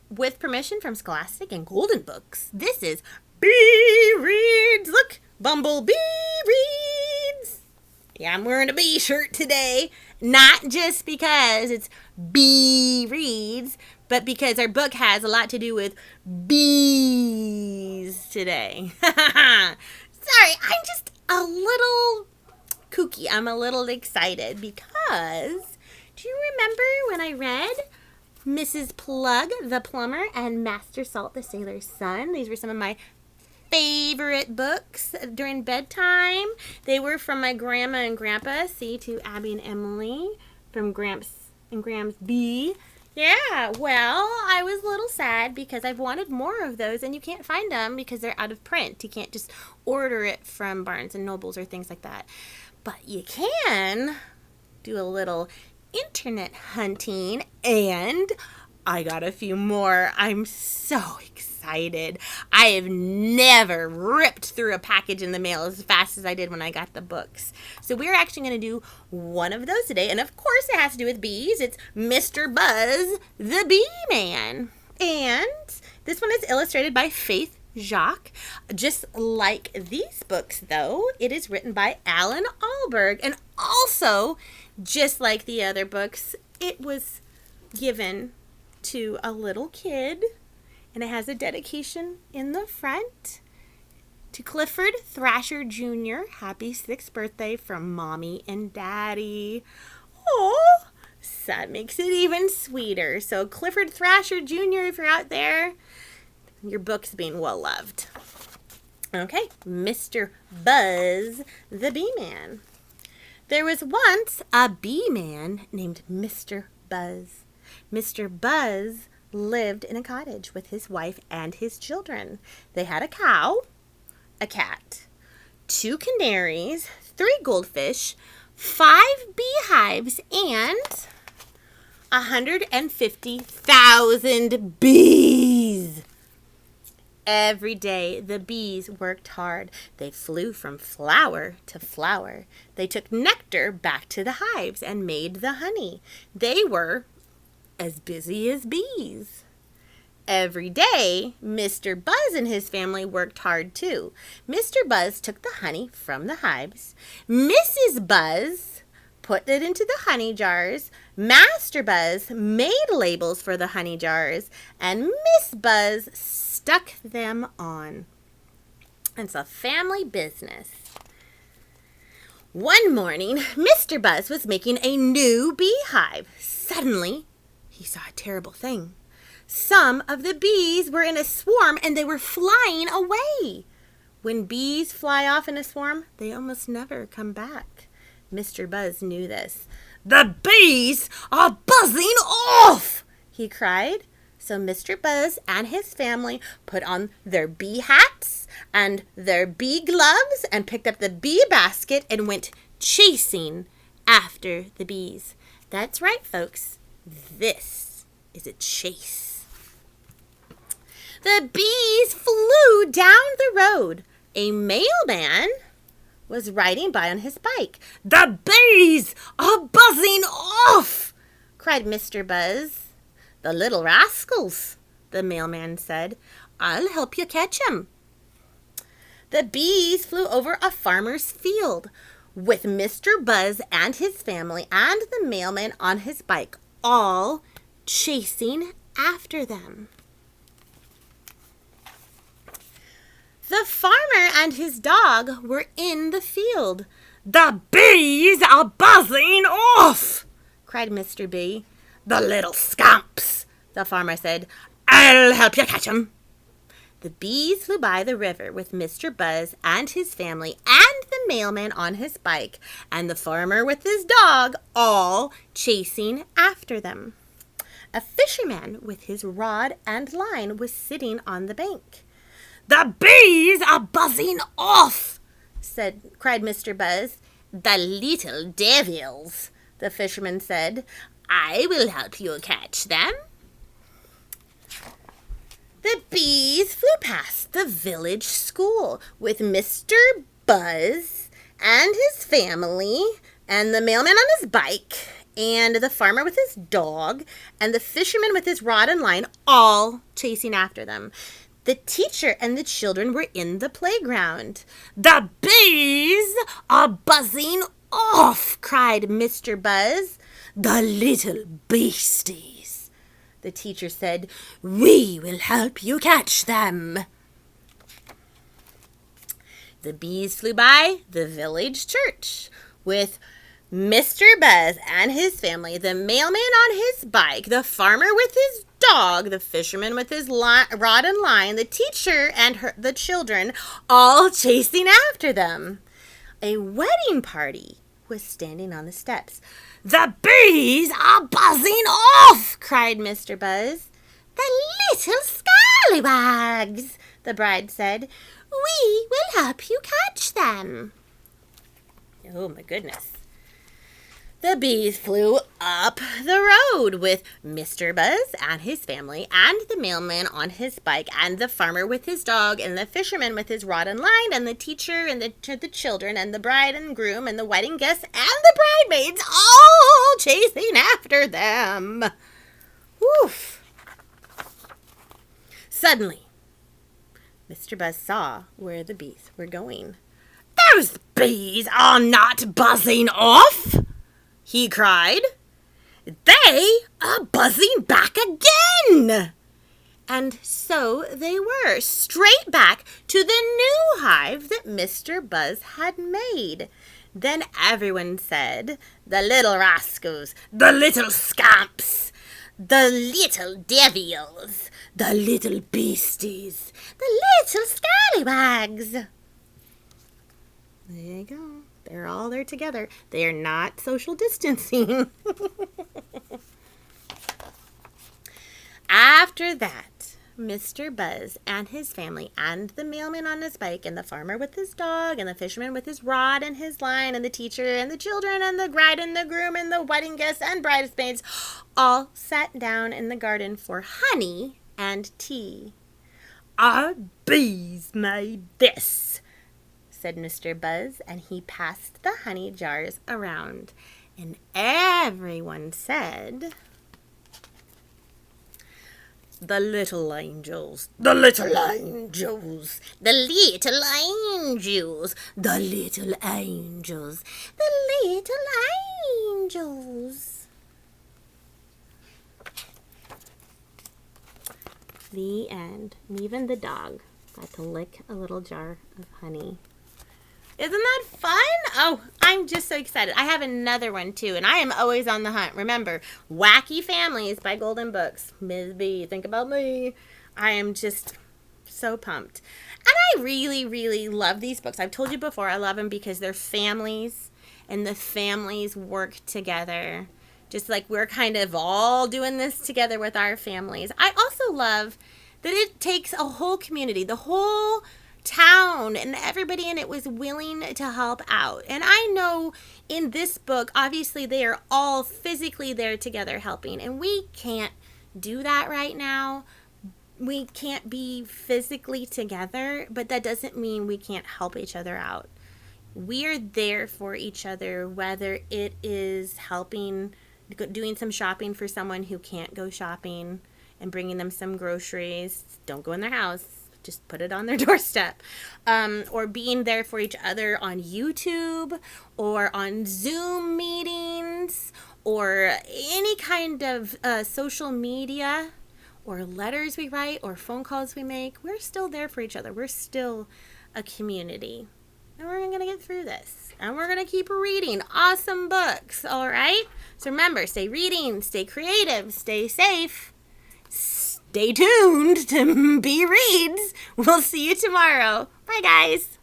with permission from Scholastic and Golden Books, this is BEE Readzzzz. Look, Bumblebee reads. Yeah, I'm wearing a bee shirt today. Not just because it's BEE Readzzzz, but because our book has a lot to do with bees today. Sorry, I'm just a little kooky. I'm a little excited because do you remember when I read Mrs. Plug the Plumber and Master Salt the Sailor's Son? These were some of my favorite books during bedtime. They were from my grandma and grandpa, to Abby and Emily, from Gramps and Grams B. Yeah, well, I was a little sad because I've wanted more of those and you can't find them because they're out of print. You can't just order it from Barnes and Nobles or things like that. But you can do a little internet hunting, and I got a few more. I'm so excited. I have never ripped through a package in the mail as fast as I did when I got the books. So we're actually going to do one of those today, and of course it has to do with bees. It's Mr. Buzz the Beeman. And this one is illustrated by Jaques. Just like these books, though, it is written by Allan Ahlberg, and also, just like the other books, it was given to a little kid, and it has a dedication in the front to Clifford Thrasher Jr. Happy 6th birthday from Mommy and Daddy. Oh, so that makes it even sweeter. So Clifford Thrasher Jr., if you're out there, your book's being well loved. Okay, Mr. Buzz the Beeman. There was once a bee-man named Mr. Buzz. Mr. Buzz lived in a cottage with his wife and his children. They had a cow, a cat, 2 canaries, 3 goldfish, 5 beehives, and 150,000 bees. Every day, the bees worked hard. They flew from flower to flower. They took nectar back to the hives and made the honey. They were as busy as bees. Every day, Mr. Buzz and his family worked hard too. Mr. Buzz took the honey from the hives. Mrs. Buzz put it into the honey jars. Master Buzz made labels for the honey jars. And Miss Buzz stuck them on. It's a family business. One morning, Mr. Buzz was making a new beehive. Suddenly, he saw a terrible thing. Some of the bees were in a swarm and they were flying away. When bees fly off in a swarm, they almost never come back. Mr. Buzz knew this. "The bees are buzzing off!" he cried. So Mr. Buzz and his family put on their bee hats and their bee gloves and picked up the bee basket and went chasing after the bees. That's right, folks. This is a chase. The bees flew down the road. A mailman was riding by on his bike. "The bees are buzzing off!" cried Mr. Buzz. "The little rascals," the mailman said. "I'll help you catch 'em." The bees flew over a farmer's field with Mr. Buzz and his family and the mailman on his bike, all chasing after them. The farmer and his dog were in the field. "The bees are buzzing off!" cried Mr. Bee. "The little scamps," the farmer said. "I'll help you catch 'em." The bees flew by the river with Mr. Buzz and his family and the mailman on his bike and the farmer with his dog, all chasing after them. A fisherman with his rod and line was sitting on the bank. "The bees are buzzing off!" cried Mr. Buzz. "The little devils," the fisherman said. "I will help you catch them." The bees flew past the village school with Mr. Buzz and his family and the mailman on his bike and the farmer with his dog, and the fisherman with his rod and line, all chasing after them. The teacher and the children were in the playground. "The bees are buzzing off," cried Mr. Buzz. "The little beasties," the teacher said. "We will help you catch them." The bees flew by the village church with Mr. Buzz and his family, the mailman on his bike, the farmer with his dog, the fisherman with his rod and line, the teacher and the children, all chasing after them. A wedding party was standing on the steps. "The bees are buzzing off," cried Mr. Buzz. "The little scallywags," the bride said. "We will help you catch them." Oh, my goodness. The bees flew up the road with Mr. Buzz and his family, and the mailman on his bike, and the farmer with his dog, and the fisherman with his rod and line, and the teacher and the children, and the bride and groom, and the wedding guests, and the bridesmaids, all chasing after them. Woof! Suddenly, Mr. Buzz saw where the bees were going. "Those bees are not buzzing off," he cried. "They are buzzing back again." And so they were, straight back to the new hive that Mr. Buzz had made. Then everyone said, "The little rascals, the little scamps, the little devils, the little beasties, the little scallywags." There you go. They're all there together. They are not social distancing. After that, Mr. Buzz and his family, and the mailman on his bike, and the farmer with his dog, and the fisherman with his rod and his line, and the teacher and the children, and the bride and the groom, and the wedding guests and bridesmaids, all sat down in the garden for honey and tea. "Our bees made this," said Mr. Buzz, and he passed the honey jars around. And everyone said, "The little angels, the little angels, the little angels, the little angels, the little angels." The end. And even the dog got to lick a little jar of honey. Isn't that fun? Oh, I'm just so excited. I have another one, too, and I am always on the hunt. Remember, Wacky Families by Golden Books. Ms. B, think about me. I am just so pumped. And I really, really love these books. I've told you before, I love them because they're families, and the families work together. Just like we're kind of all doing this together with our families. I also love that it takes a whole community, the whole town, and everybody in it was willing to help out. And I know in this book, obviously they are all physically there together helping, and we can't do that right now. We can't be physically together, but that doesn't mean we can't help each other out. We are there for each other, whether it is helping, doing some shopping for someone who can't go shopping and bringing them some groceries. Don't go in their house. Just put it on their doorstep. Or being there for each other on YouTube or on Zoom meetings or any kind of social media or letters we write or phone calls we make. We're still there for each other. We're still a community. And we're going to get through this. And we're going to keep reading awesome books, all right? So remember, stay reading, stay creative, stay safe. Stay tuned to BEE Reads. We'll see you tomorrow. Bye, guys.